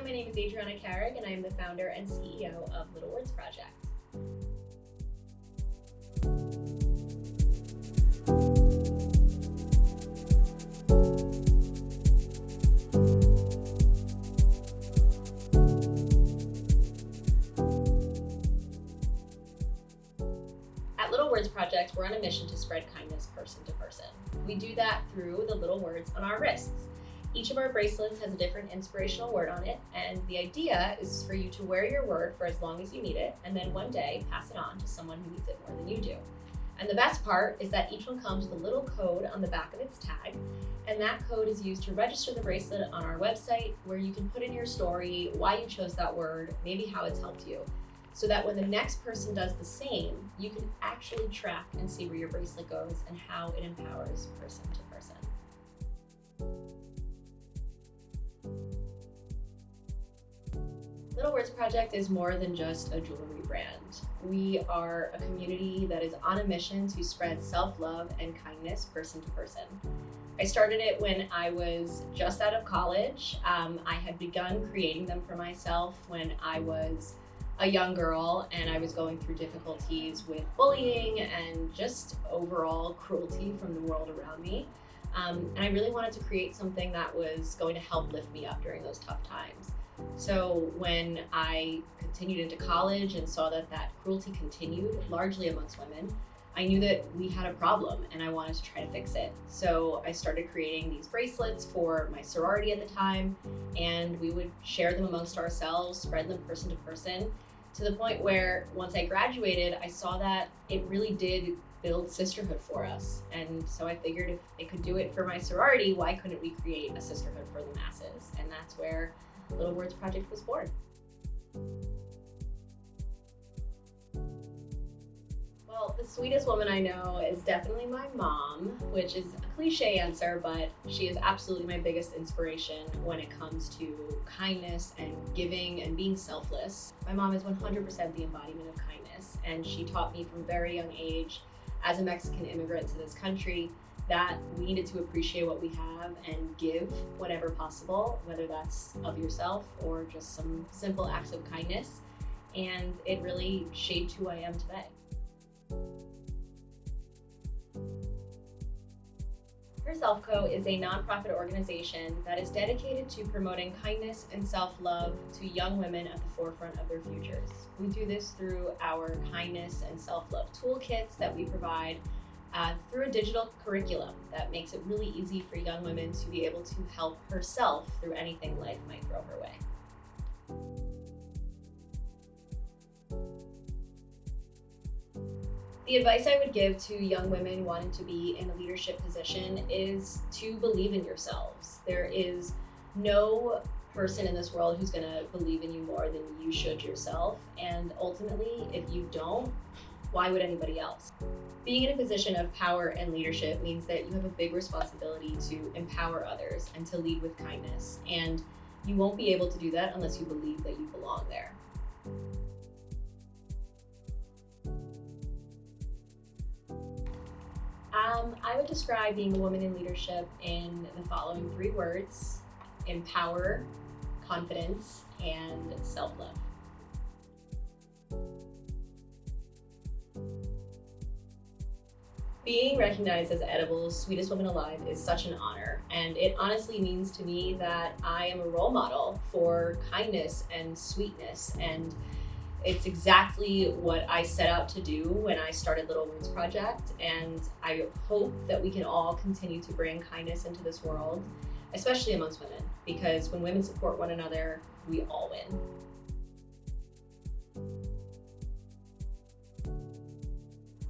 Hi, my name is Adriana and Carrig, and I am the founder and CEO of Little Words Project. At Little Words Project, we're on a mission to spread kindness person to person. We do that through the little words on our wrists. Each of our bracelets has a different inspirational word on it, and the idea is for you to wear your word for as long as you need it, and then one day pass it on to someone who needs it more than you do. And the best part is that each one comes with a little code on the back of its tag, and that code is used to register the bracelet on our website, where you can put in your story, why you chose that word, maybe how it's helped you, so that when the next person does the same, you can actually track and see where your bracelet goes and how it empowers person to person. Little Words Project is more than just a jewelry brand. We are a community that is on a mission to spread self-love and kindness person to person. I started it when I was just out of college. I had begun creating them for myself when I was a young girl and I was going through difficulties with bullying and just overall cruelty from the world around me. And I really wanted to create something that was going to help lift me up during those tough times. So when I continued into college and saw that cruelty continued, largely amongst women, I knew that we had a problem and I wanted to try to fix it. So I started creating these bracelets for my sorority at the time, and we would share them amongst ourselves, spread them person to person, to the point where once I graduated, I saw that it really did build sisterhood for us. And so I figured if it could do it for my sorority, why couldn't we create a sisterhood for the masses? And that's where Little Words Project was born. Well, the sweetest woman I know is definitely my mom, which is a cliche answer, but she is absolutely my biggest inspiration when it comes to kindness and giving and being selfless. My mom is 100% the embodiment of kindness, and she taught me from a very young age as a Mexican immigrant to this country that we needed to appreciate what we have and give whatever possible, whether that's of yourself or just some simple acts of kindness. And it really shaped who I am today. SelfCo is a nonprofit organization that is dedicated to promoting kindness and self-love to young women at the forefront of their futures. We do this through our kindness and self-love toolkits that we provide through a digital curriculum that makes it really easy for young women to be able to help herself through anything life might throw her way. The advice I would give to young women wanting to be in a leadership position is to believe in yourselves. There is no person in this world who's going to believe in you more than you should yourself. And ultimately, if you don't, why would anybody else? Being in a position of power and leadership means that you have a big responsibility to empower others and to lead with kindness. And you won't be able to do that unless you believe that you belong there. I would describe being a woman in leadership in the following 3 words: empower, confidence, and self-love. Being recognized as Edible's Sweetest Woman alive is such an honor, and it honestly means to me that I am a role model for kindness and sweetness, and it's exactly what I set out to do when I started Little Words Project, and I hope that we can all continue to bring kindness into this world, especially amongst women, because when women support one another, we all win.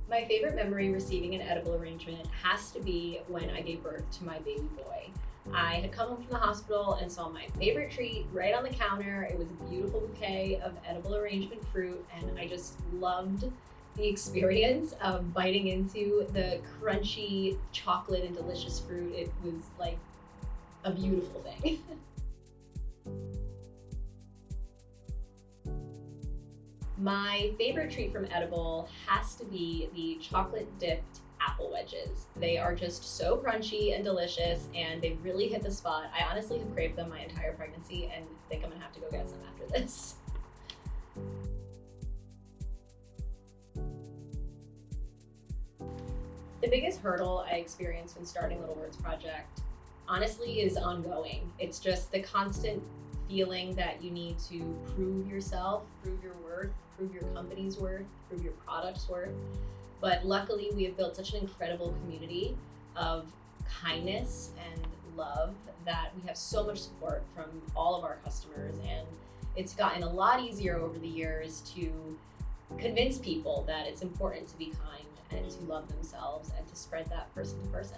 My favorite memory receiving an edible arrangement has to be when I gave birth to my baby boy. I had come home from the hospital and saw my favorite treat right on the counter. It was a beautiful bouquet of edible arrangement fruit, and I just loved the experience of biting into the crunchy chocolate and delicious fruit. It was like a beautiful thing. My favorite treat from Edible has to be the chocolate dipped apple wedges. They are just so crunchy and delicious, and they really hit the spot. I honestly have craved them my entire pregnancy and think I'm gonna have to go get some after this. The biggest hurdle I experienced when starting Little Words Project, honestly, is ongoing. It's just the constant feeling that you need to prove yourself, prove your worth, prove your company's worth, prove your product's worth. But luckily, we have built such an incredible community of kindness and love that we have so much support from all of our customers, and it's gotten a lot easier over the years to convince people that it's important to be kind and to love themselves and to spread that person to person.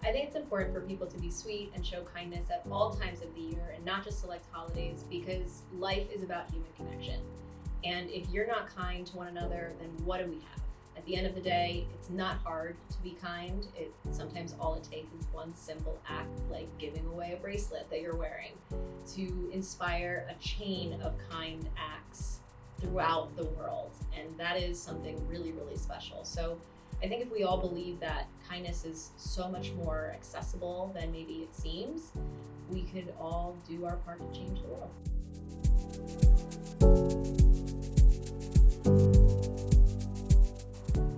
I think it's important for people to be sweet and show kindness at all times of the year and not just select holidays, because life is about human connection. And if you're not kind to one another, then what do we have? At the end of the day, it's not hard to be kind. Sometimes all it takes is one simple act, like giving away a bracelet that you're wearing, to inspire a chain of kind acts throughout the world. And that is something really, really special. So I think if we all believe that kindness is so much more accessible than maybe it seems, we could all do our part to change the world.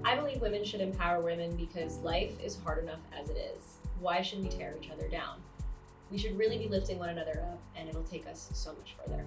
I believe women should empower women because life is hard enough as it is. Why should we tear each other down? We should really be lifting one another up, and it'll take us so much further.